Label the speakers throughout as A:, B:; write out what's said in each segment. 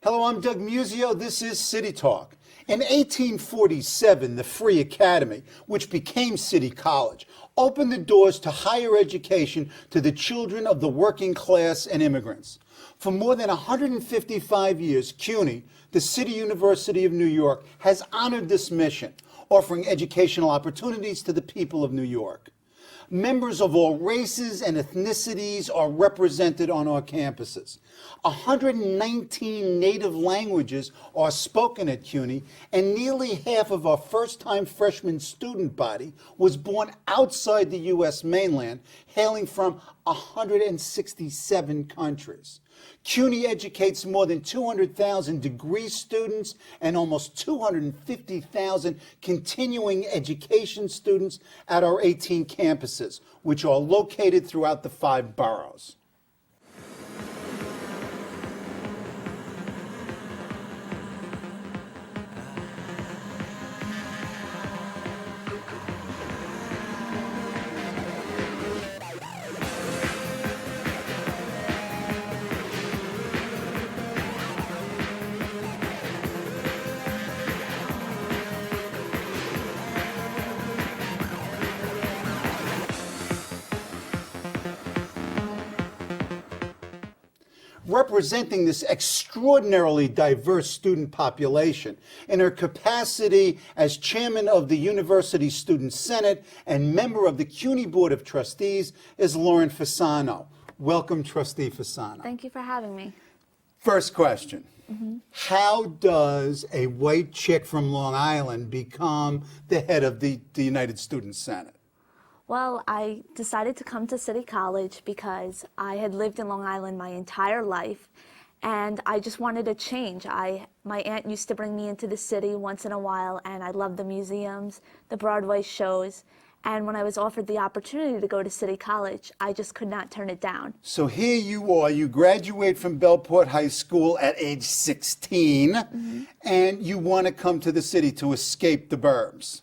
A: Hello, I'm Doug Muzzio. This is City Talk. In 1847, the Free Academy, which became City College, opened the doors to higher education to the children of the working class and immigrants. For more than 155 years, CUNY, the City University of New York, has honored this mission, offering educational opportunities to the people of New York. Members of all races and ethnicities are represented on our campuses. 119 native languages are spoken at CUNY, and nearly half of our first-time freshman student body was born outside the U.S. mainland, hailing from 167 countries. CUNY educates more than 200,000 degree students and almost 250,000 continuing education students at our 18 campuses, which are located throughout the 5 boroughs. Representing this extraordinarily diverse student population in her capacity as chairman of the University Student Senate and member of the CUNY Board of Trustees is Lauren Fasano. Welcome, Trustee Fasano.
B: Thank you for having me.
A: First question. How does a white chick from Long Island become the head of the United Student Senate?
B: Well, I decided to come to City College because I had lived in Long Island my entire life, and I just wanted a change. My aunt used to bring me into the city once in a while, and I loved the museums, the Broadway shows, and when I was offered the opportunity to go to City College, I just could not turn it down.
A: So here you are, you graduate from Bellport High School at age 16, and you want to come to the city to escape the burbs.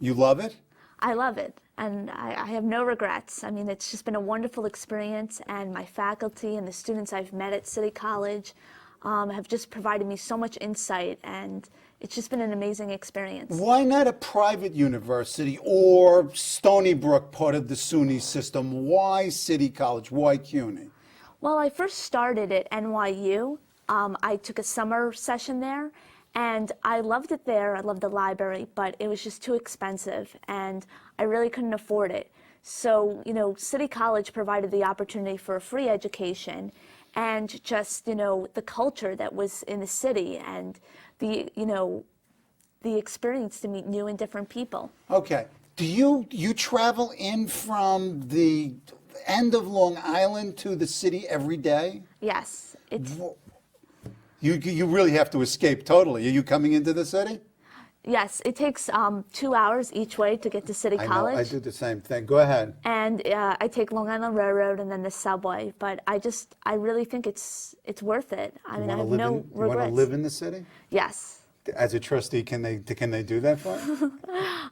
A: You love it?
B: I love it. And I have no regrets. I mean, it's just been a wonderful experience, and my faculty and the students I've met at City College have just provided me so much insight, and it's just been an amazing experience.
A: Why not a private university or Stony Brook, part of the SUNY system? Why City College? Why CUNY?
B: Well, I first started at NYU. I took a summer session there, and I loved it there. I loved the library, but it was just too expensive, and I really couldn't afford it. So, City College provided the opportunity for a free education and just, the culture that was in the city and the experience to meet new and different people. Okay.
A: Do you travel in from the end of Long Island to the city every day?
B: Yes.
A: You really have to escape totally. Are you coming into the city?
B: Yes, it takes 2 hours each way to get to City College.
A: I do the same thing. Go ahead.
B: And I take Long Island Railroad and then the subway. But I really think it's worth it. I mean, I have no regrets.
A: You want to live in the city?
B: Yes.
A: As a trustee, can they do that for you?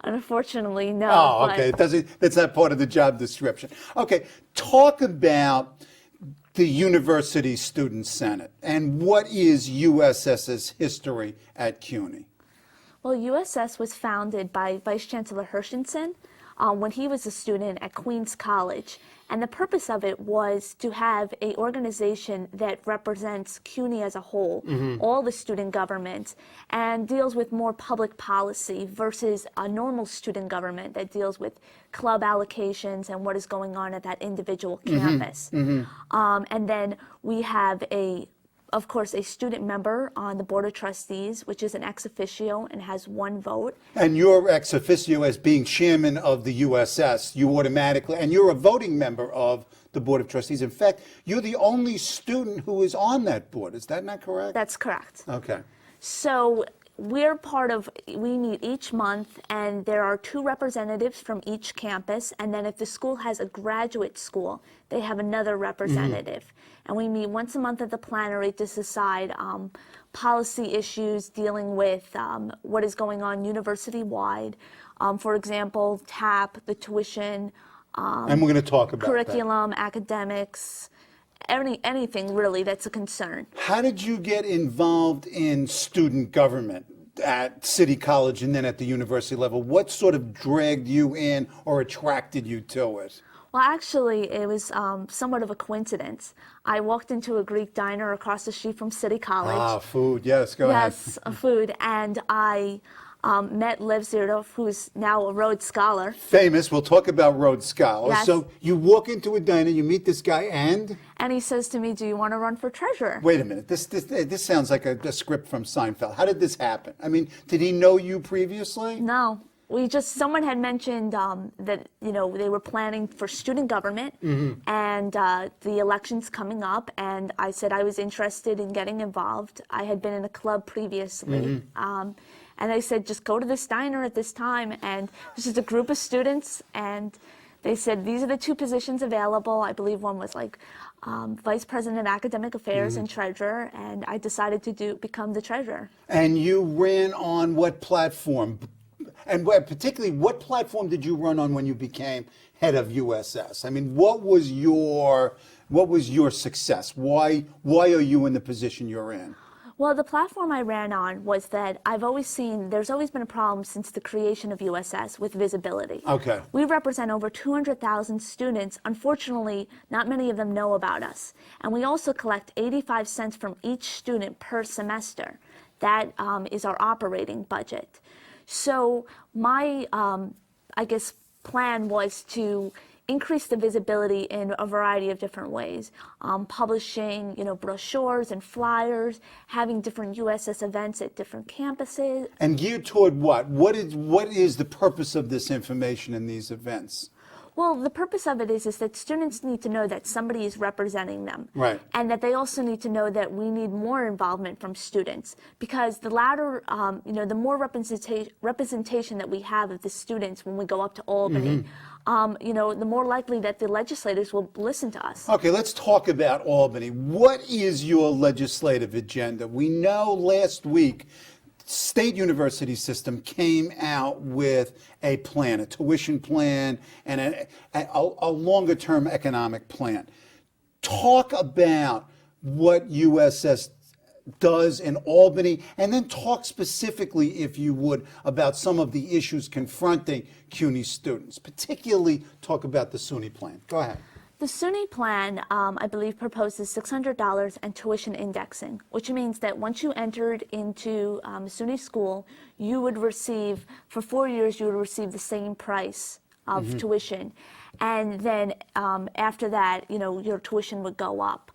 B: Unfortunately, no.
A: Oh, okay. That's not part of the job description. Okay. Talk about the University Student Senate and what is USS's history at CUNY?
B: Well, USS was founded by Vice Chancellor Hershenson when he was a student at Queens College. And the purpose of it was to have an organization that represents CUNY as a whole, all the student government, and deals with more public policy versus a normal student government that deals with club allocations and what is going on at that individual campus. And then we have of course, a student member on the Board of Trustees, which is an ex officio and has 1 vote.
A: And you're ex officio as being chairman of the USS. You automatically, and you're a voting member of the Board of Trustees. In fact, you're the only student who is on that board. Is that not correct?
B: That's correct.
A: Okay.
B: So we meet each month, and there are 2 representatives from each campus, and then if the school has a graduate school, they have another representative. And we meet once a month at the plenary to decide policy issues dealing with what is going on university-wide. For example, TAP, the tuition,
A: and we're going to talk about
B: curriculum, academics, anything really that's a concern.
A: How did you get involved in student government at City College and then at the university level? What sort of dragged you in or attracted you to it?
B: Well, actually, it was somewhat of a coincidence. I walked into a Greek diner across the street from City College.
A: Ah, food. Yes, go ahead.
B: Yes, food. And I met Lev Zirov, who's now a Rhodes Scholar.
A: Famous. We'll talk about Rhodes Scholars.
B: Yes.
A: So you walk into a diner, you meet this guy, and?
B: And he says to me, do you want to run for treasurer?
A: Wait a minute. This sounds like a script from Seinfeld. How did this happen? I mean, did he know you previously?
B: No. Someone had mentioned that, they were planning for student government and the elections coming up. And I said I was interested in getting involved. I had been in a club previously. And they said, just go to this diner at this time. And this is a group of students. And they said, these are the two positions available. I believe one was like Vice President of Academic Affairs and Treasurer. And I decided to become the treasurer.
A: And you ran on what platform? And particularly, what platform did you run on when you became head of USS? I mean, what was your success? Why are you in the position you're in?
B: Well, the platform I ran on was that I've always seen there's always been a problem since the creation of USS with visibility.
A: Okay.
B: We represent over 200,000 students. Unfortunately, not many of them know about us. And we also collect 85 cents from each student per semester. That is our operating budget. So my, plan was to increase the visibility in a variety of different ways, publishing, brochures and flyers, having different USS events at different campuses.
A: And geared toward what? What is the purpose of this information in these events?
B: Well, the purpose of it is that students need to know that somebody is representing them.
A: Right.
B: And that they also need to know that we need more involvement from students, because the louder, the more representation that we have of the students when we go up to Albany, the more likely that the legislators will listen to us.
A: Okay, let's talk about Albany. What is your legislative agenda? We know last week state university system came out with a plan, a tuition plan, and a longer-term economic plan. Talk about what USS does in Albany, and then talk specifically, if you would, about some of the issues confronting CUNY students. Particularly talk about the SUNY plan. Go ahead.
B: The SUNY plan, I believe, proposes $600 and tuition indexing, which means that once you entered into SUNY school, you would receive, for 4 years, you would receive the same price of tuition. And then after that, your tuition would go up.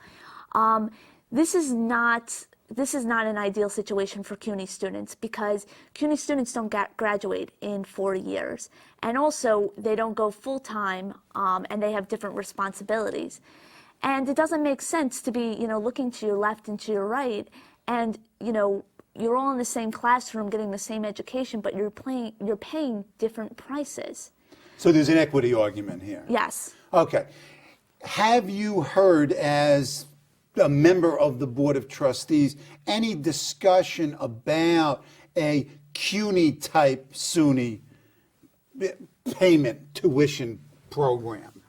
B: This is not an ideal situation for CUNY students, because CUNY students don't graduate in 4 years. And also, they don't go full-time, and they have different responsibilities. And it doesn't make sense to be, looking to your left and to your right, and, you're all in the same classroom getting the same education, but you're paying different prices.
A: So there's an equity argument here.
B: Yes.
A: Okay. Have you heard, as a member of the Board of Trustees, any discussion about a CUNY-type SUNY payment tuition program?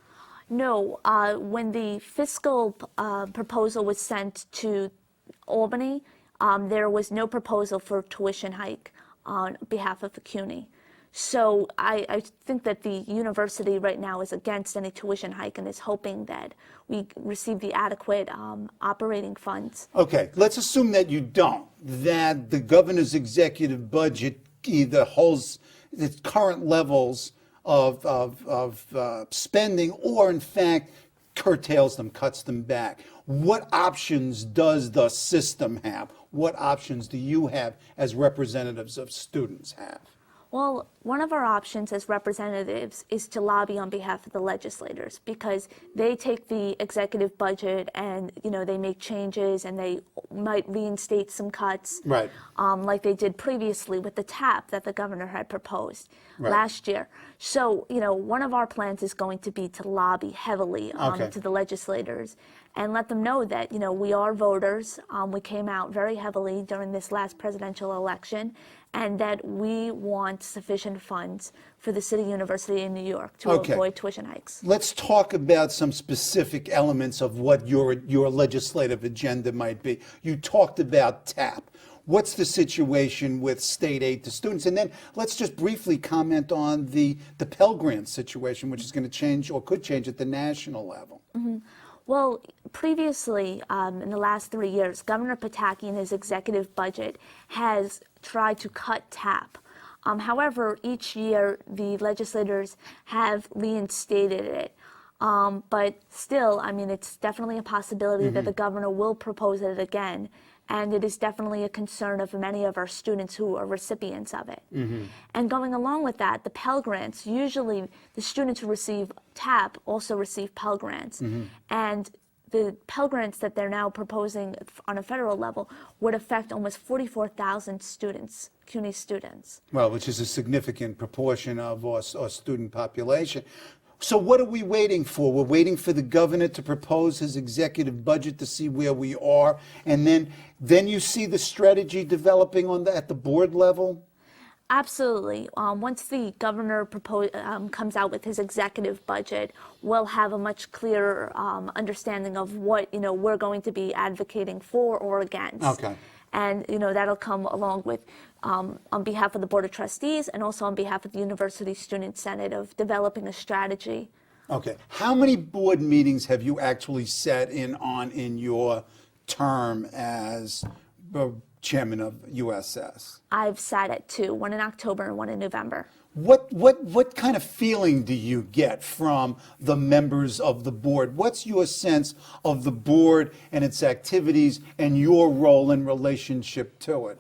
B: No. When the fiscal proposal was sent to Albany, there was no proposal for tuition hike on behalf of the CUNY. So I think that the university right now is against any tuition hike and is hoping that we receive the adequate operating funds.
A: Okay, let's assume that you don't, that the governor's executive budget either holds its current levels of spending or, in fact, curtails them, cuts them back. What options does the system have? What options do you have as representatives of students have?
B: Well, one of our options as representatives is to lobby on behalf of the legislators, because they take the executive budget and, they make changes and they might reinstate some cuts.
A: Right.
B: Like they did previously with the TAP that the governor had proposed last year. So, one of our plans is going to be to lobby heavily to the legislators and let them know that, we are voters. We came out very heavily during this last presidential election, and that we want sufficient funds for the City University in New York to
A: Okay.
B: avoid tuition hikes.
A: Let's talk about some specific elements of what your legislative agenda might be. You talked about TAP. What's the situation with state aid to students? And then let's just briefly comment on the Pell Grant situation, which is going to change or could change at the national level.
B: Well, previously, in the last 3 years, Governor Pataki in his executive budget has tried to cut TAP. However, each year the legislators have reinstated it. But still, I mean, it's definitely a possibility that the governor will propose it again. And it is definitely a concern of many of our students who are recipients of it. And going along with that, the Pell Grants, usually the students who receive TAP also receive Pell Grants. And the Pell Grants that they're now proposing on a federal level would affect almost 44,000 students, CUNY students.
A: Well, which is a significant proportion of our student population. So what are we waiting for? We're waiting for the governor to propose his executive budget to see where we are, and then you see the strategy developing at the board level?
B: Absolutely. Once the governor comes out with his executive budget, we'll have a much clearer understanding of what we're going to be advocating for or against.
A: Okay.
B: And that'll come along with, on behalf of the Board of Trustees and also on behalf of the University Student Senate, of developing a strategy.
A: Okay. How many board meetings have you actually sat in on in your term as chairman of USS?
B: I've sat at 2, one in October and one in November.
A: What kind of feeling do you get from the members of the board? What's your sense of the board and its activities and your role in relationship to it?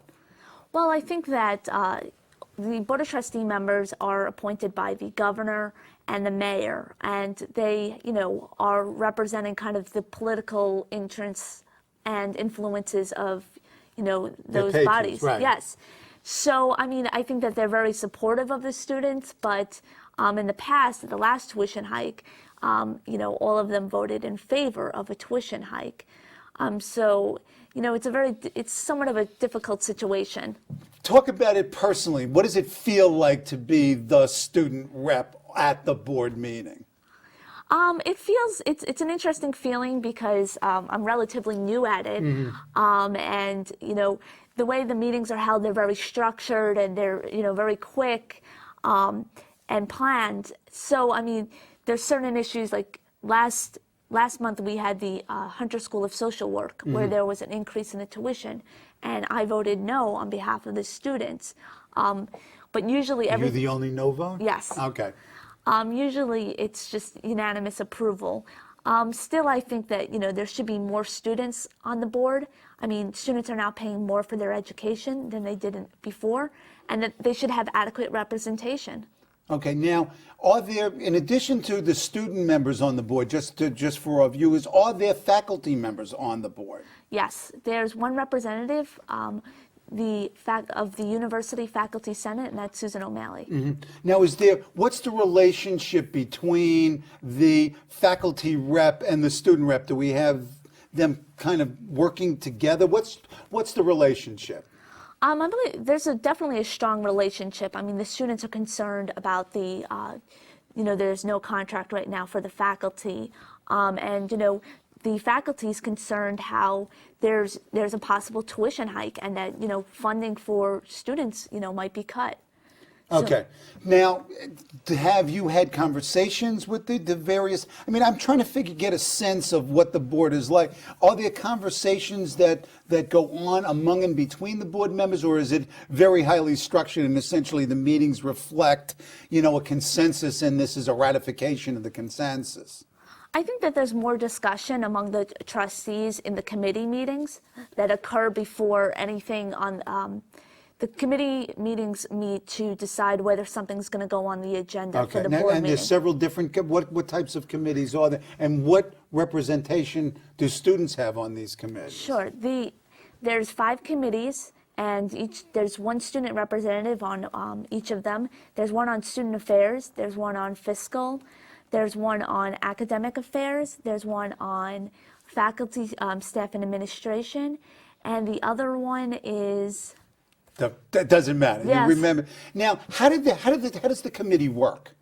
B: Well, I think that the Board of Trustee members are appointed by the governor and the mayor, and they, are representing kind of the political interests and influences of, those
A: patrons,
B: bodies.
A: right.
B: Yes. So, I mean, I think that they're very supportive of the students, but in the past, the last tuition hike, all of them voted in favor of a tuition hike. So, it's somewhat of a difficult situation.
A: Talk about it personally. What does it feel like to be the student rep at the board meeting?
B: It's an interesting feeling because I'm relatively new at it, and the way the meetings are held, they're very structured and they're very quick and planned. So I mean, there's certain issues like last month we had the Hunter School of Social Work where there was an increase in the tuition, and I voted no on behalf of the students. But usually
A: You're the only no vote?
B: Yes.
A: Okay.
B: Usually it's just unanimous approval. Still, I think that there should be more students on the board. I mean, students are now paying more for their education than they did before, and that they should have adequate representation.
A: Okay. Now, are there, in addition to the student members on the board, just for our viewers, are there faculty members on the board?
B: Yes, there's one representative of the University Faculty Senate, and that's Susan O'Malley.
A: Now, what's the relationship between the faculty rep and the student rep? Do we have them kind of working together? What's the relationship?
B: I believe there's definitely a strong relationship. I mean, the students are concerned about there's no contract right now for the faculty, and the faculty is concerned how there's a possible tuition hike and that funding for students might be cut.
A: Okay. Now, have you had conversations with the various? I mean, I'm trying to get a sense of what the board is like. Are there conversations that go on among and between the board members, or is it very highly structured and essentially the meetings reflect, a consensus, and this is a ratification of the consensus?
B: I think that there's more discussion among the trustees in the committee meetings that occur before anything on. The committee meetings meet to decide whether something's going to go on the agenda for the board meeting.
A: And there's several different, what types of committees are there? And what representation do students have on these committees?
B: Sure. There's 5 committees, and there's one student representative on each of them. There's one on student affairs. There's one on fiscal. There's one on academic affairs. There's one on faculty, staff, and administration. And the other one is...
A: That doesn't matter.
B: Yes.
A: You remember. Now, how does the committee work?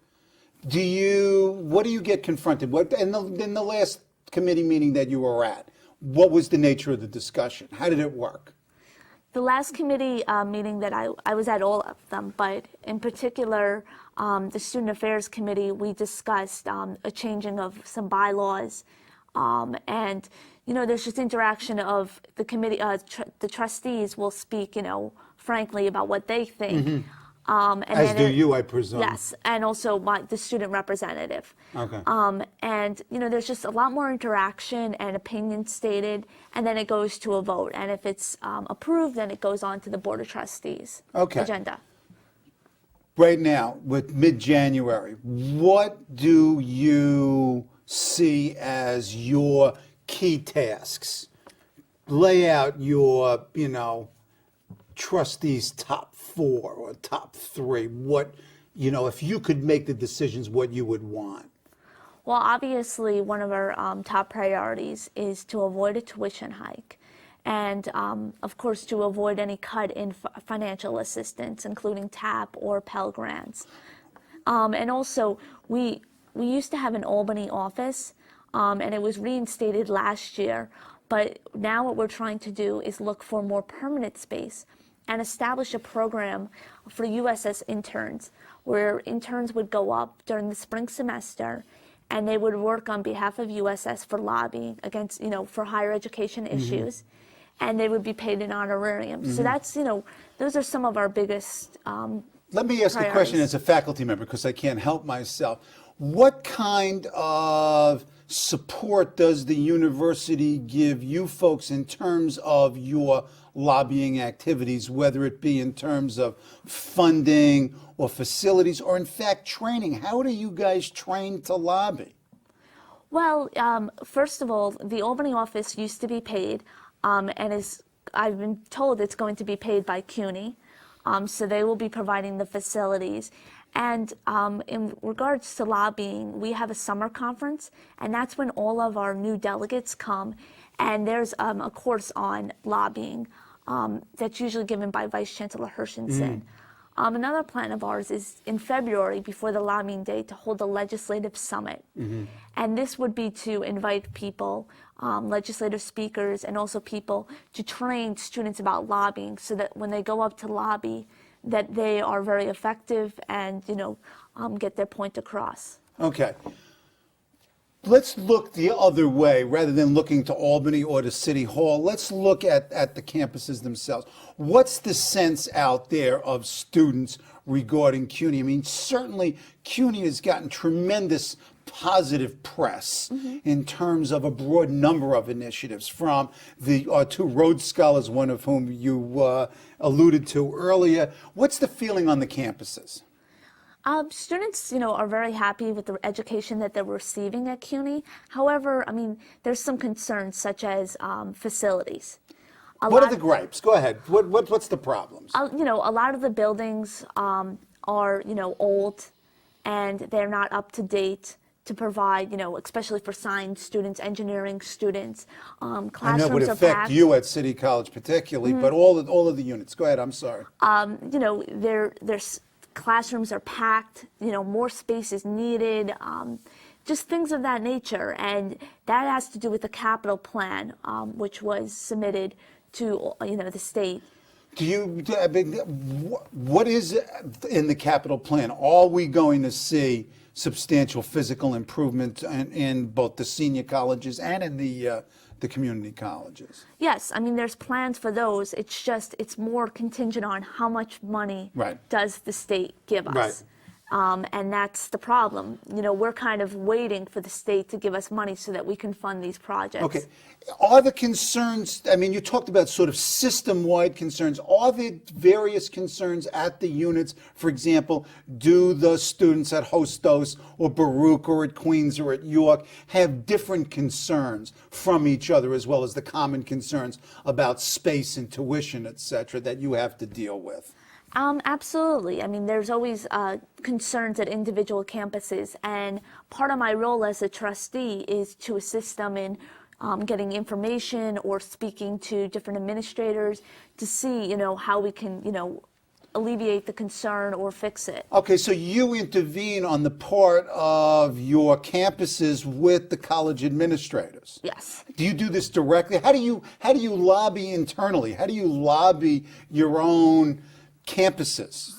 A: What do you get confronted? What in the last committee meeting that you were at? What was the nature of the discussion? How did it work?
B: The last committee meeting that I was at all of them, but in particular, the Student Affairs Committee, we discussed a changing of some bylaws, and there's just interaction of the committee. The trustees will speak, frankly about what they think. And
A: As do you, I presume.
B: Yes, and also the student representative.
A: Okay.
B: And there's just a lot more interaction and opinion stated, and then it goes to a vote. And if it's approved, then it goes on to the Board of Trustees agenda.
A: Right now, with mid-January, what do you see as your key tasks? Lay out your, trustees' top 4 or top 3. What, if you could make the decisions, what you would want?
B: Well, obviously, one of our top priorities is to avoid a tuition hike. And, of course, to avoid any cut in financial assistance, including TAP or Pell Grants. And also, we used to have an Albany office, and it was reinstated last year. But now what we're trying to do is look for more permanent space and establish a program for USS interns, where interns would go up during the spring semester and they would work on behalf of USS for lobbying against, for higher education issues, and they would be paid an honorarium. So that's, those are some of our biggest
A: Let me ask a question as a faculty member, because I can't help myself. What kind of support does the university give you folks in terms of your lobbying activities, whether it be in terms of funding or facilities or, in fact, training? How do you guys train to lobby?
B: Well, first of all, the Albany office used to be paid, and I've been told it's going to be paid by CUNY, so they will be providing the facilities. And in regards to lobbying, we have a summer conference, and that's when all of our new delegates come, and there's a course on lobbying that's usually given by Vice Chancellor Hershenson. Another plan of ours is in February, before the lobbying day, to hold a legislative summit. And this would be to invite people, legislative speakers, and also people to train students about lobbying, so that when they go up to lobby, that they are very effective and, get their point across.
A: Okay. Let's look the other way. Rather than looking to Albany or to City Hall, let's look at the campuses themselves. What's the sense out there of students regarding CUNY? I mean, certainly CUNY has gotten tremendous positive press in terms of a broad number of initiatives, from the 2 Rhodes Scholars, one of whom you alluded to earlier. What's the feeling on the campuses?
B: Students, are very happy with the education that they're receiving at CUNY. However, there's some concerns, such as facilities.
A: What are the gripes? Go ahead. What's the problems?
B: A lot of the buildings are, old, and they're not up to date to provide, especially for science students, engineering students. Classrooms
A: I know it would affect
B: packed.
A: you at City College particularly, but all of the units. Go ahead. I'm sorry.
B: There's classrooms are packed, more space is needed, just things of that nature. And that has to do with the capital plan, which was submitted to, the state.
A: What is in the capital plan? Are we going to see substantial physical improvement in both the senior colleges and in the community colleges?
B: Yes, there's plans for those. It's more contingent on how much money does the state give us. And that's the problem. We're kind of waiting for the state to give us money so that we can fund these projects.
A: Okay. Are the concerns, you talked about sort of system-wide concerns. Are there various concerns at the units? For example, do the students at Hostos or Baruch or at Queens or at York have different concerns from each other, as well as the common concerns about space and tuition, et cetera, that you have to deal with?
B: Absolutely. There's always concerns at individual campuses, and part of my role as a trustee is to assist them in getting information or speaking to different administrators to see, how we can, alleviate the concern or fix it.
A: Okay, so you intervene on the part of your campuses with the college administrators.
B: Yes.
A: Do you do this directly? How do you lobby internally? How do you lobby your own campuses?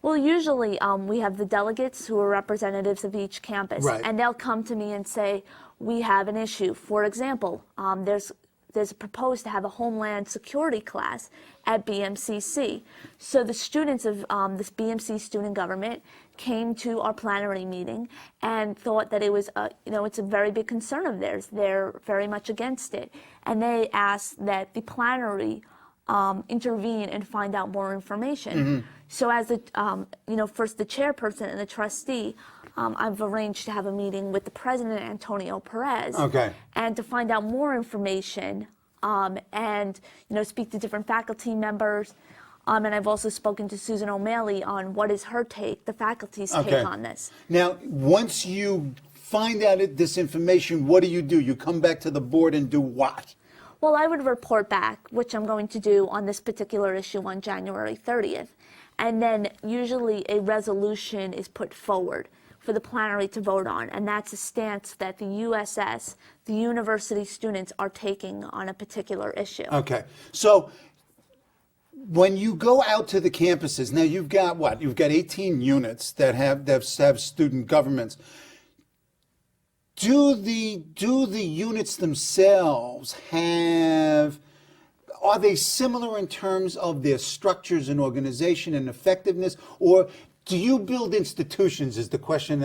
B: Well, usually we have the delegates who are representatives of each campus,
A: Right.
B: and they'll come to me and say, we have an issue. For example, there's proposed to have a Homeland Security class at BMCC. So the students of this BMC student government came to our plenary meeting and thought that it was, it's a very big concern of theirs. They're very much against it. And they asked that the plenary intervene and find out more information.
A: Mm-hmm.
B: So as first the chairperson and the trustee, I've arranged to have a meeting with the president, Antonio Perez,
A: Okay.
B: and to find out more information and speak to different faculty members. And I've also spoken to Susan O'Malley on what is her take, the faculty's take on this.
A: Now, once you find out this information, what do? You come back to the board and do what?
B: Well, I would report back, which I'm going to do on this particular issue on January 30th. And then usually a resolution is put forward for the plenary to vote on, and that's a stance that the USS, the university students, are taking on a particular issue.
A: Okay, so when you go out to the campuses, now you've got what? You've got 18 units that have student governments. Do the units themselves are they similar in terms of their structures and organization and effectiveness, or do you build institutions, is the question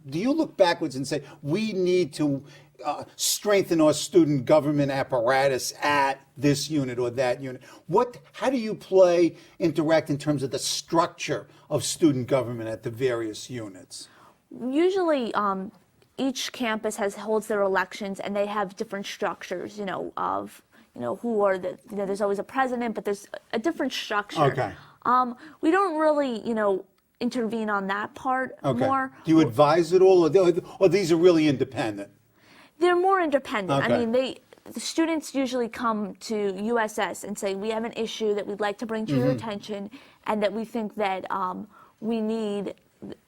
A: do you look backwards and say, we need to strengthen our student government apparatus at this unit or that unit? How do you interact in terms of the structure of student government at the various units?
B: Usually, each campus holds their elections, and they have different structures, who are there's always a president, but there's a different structure.
A: Okay.
B: We don't really, intervene on that part more.
A: Do you advise at all, or these are really independent?
B: They're more independent.
A: Okay.
B: I mean, the students usually come to USS and say, we have an issue that we'd like to bring to your attention, and that we think that we need,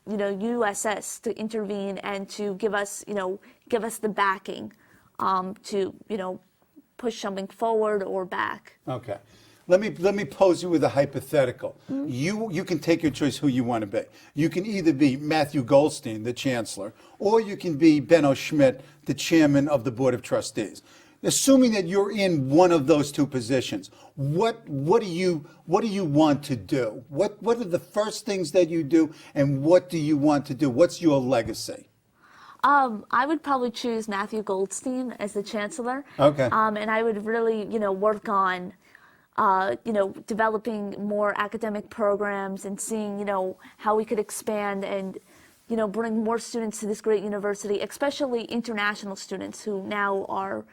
B: USS to intervene and to give us the backing to, push something forward or back.
A: Okay. Let me pose you with a hypothetical. You can take your choice who you want to be. You can either be Matthew Goldstein, the chancellor, or you can be Benno Schmidt, the chairman of the Board of Trustees. Assuming that you're in one of those two positions, what do you want to do? What are the first things that you do, and what do you want to do? What's your legacy?
B: I would probably choose Matthew Goldstein as the chancellor.
A: Okay.
B: And I would really, work on, developing more academic programs and seeing, how we could expand and, bring more students to this great university, especially international students who now are,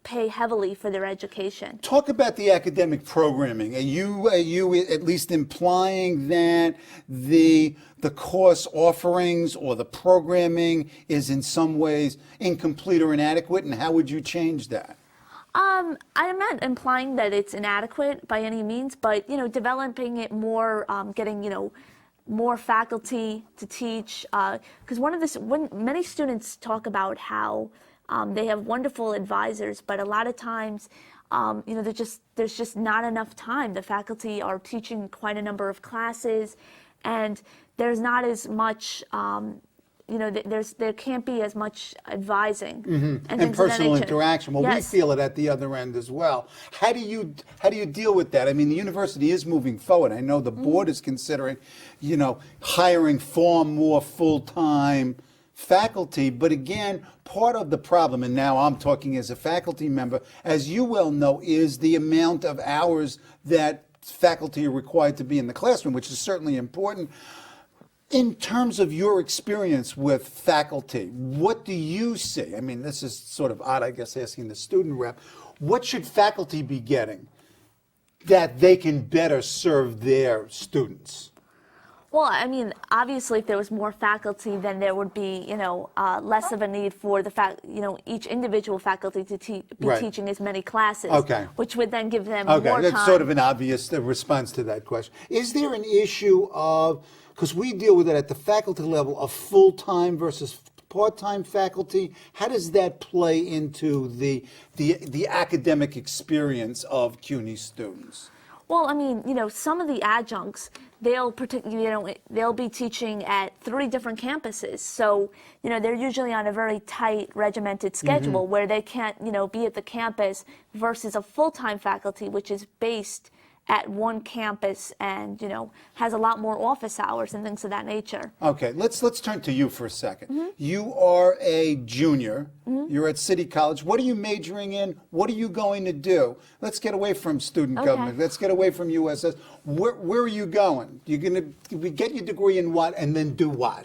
B: pay heavily for their education.
A: Talk about the academic programming. Are you at least implying that the course offerings or the programming is in some ways incomplete or inadequate, and how would you change that?
B: I'm not implying that it's inadequate by any means, but developing it more, getting more faculty to teach. Because when many students talk about how they have wonderful advisors, but a lot of times, there's just not enough time. The faculty are teaching quite a number of classes, and there's not as much. There can't be as much advising and
A: personal interaction. Well,
B: yes.
A: We feel it at the other end as well. How do you deal with that? I mean, the university is moving forward. I know the board is considering, hiring far more full-time faculty, but again, part of the problem, and now I'm talking as a faculty member, as you well know, is the amount of hours that faculty are required to be in the classroom, which is certainly important. In terms of your experience with faculty, what do you see? I mean, this is sort of odd, I guess, asking the student rep. What should faculty be getting that they can better serve their students?
B: Well, I mean, obviously, if there was more faculty, then there would be, less of a need for each individual faculty to be
A: Right.
B: teaching as many classes,
A: Okay.
B: which would then give them
A: Okay,
B: more
A: that's
B: time.
A: sort of an obvious response to that question. Is there an issue of, because we deal with it at the faculty level, of full-time versus part-time faculty? How does that play into the academic experience of CUNY students?
B: Well, I mean, some of the adjuncts, they'll be teaching at 3 different campuses. So, they're usually on a very tight, regimented schedule where they can't, be at the campus versus a full-time faculty, which is based at one campus and, has a lot more office hours and things of that nature.
A: Okay, let's turn to you for a second. You are a junior. You're at City College. What are you majoring in? What are you going to do? Let's get away from student government. Let's get away from USS. Where are you going? You're going to get your degree in what and then do what?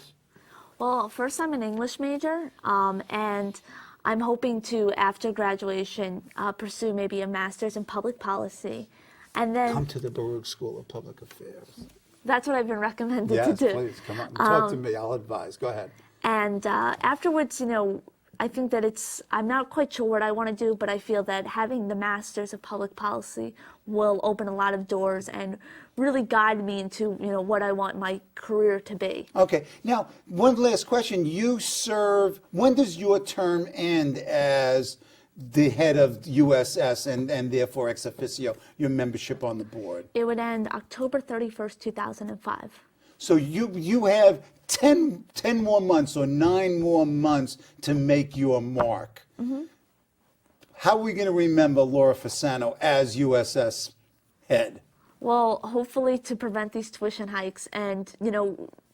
B: Well, first I'm an English major, and I'm hoping to, after graduation, pursue maybe a master's in public policy. And then
A: Come to the Baruch School of Public Affairs.
B: that's what I've been recommended to
A: Yes,
B: do.
A: please, come on. Talk to me. I'll advise. Go ahead.
B: And afterwards, I think that I'm not quite sure what I want to do, but I feel that having the Masters of Public Policy will open a lot of doors and really guide me into, what I want my career to be.
A: Okay. Now, one last question. When does your term end as the head of USS and therefore ex officio, your membership on the board?
B: It would end October 31st, 2005.
A: So you have 10 more months or 9 more months to make your mark. How are we going to remember Laura Fasano as USS head?
B: Well, hopefully to prevent these tuition hikes and,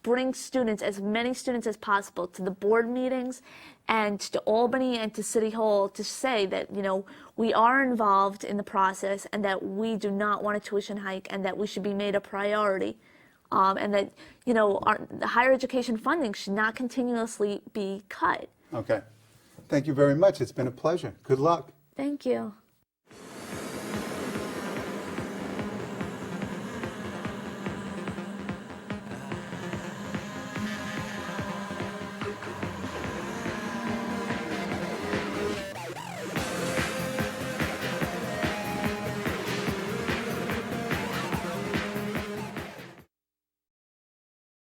B: bring as many students as possible to the board meetings and to Albany and to City Hall to say that, we are involved in the process and that we do not want a tuition hike and that we should be made a priority. And that, the higher education funding should not continuously be cut.
A: Okay. Thank you very much. It's been a pleasure. Good luck.
B: Thank you.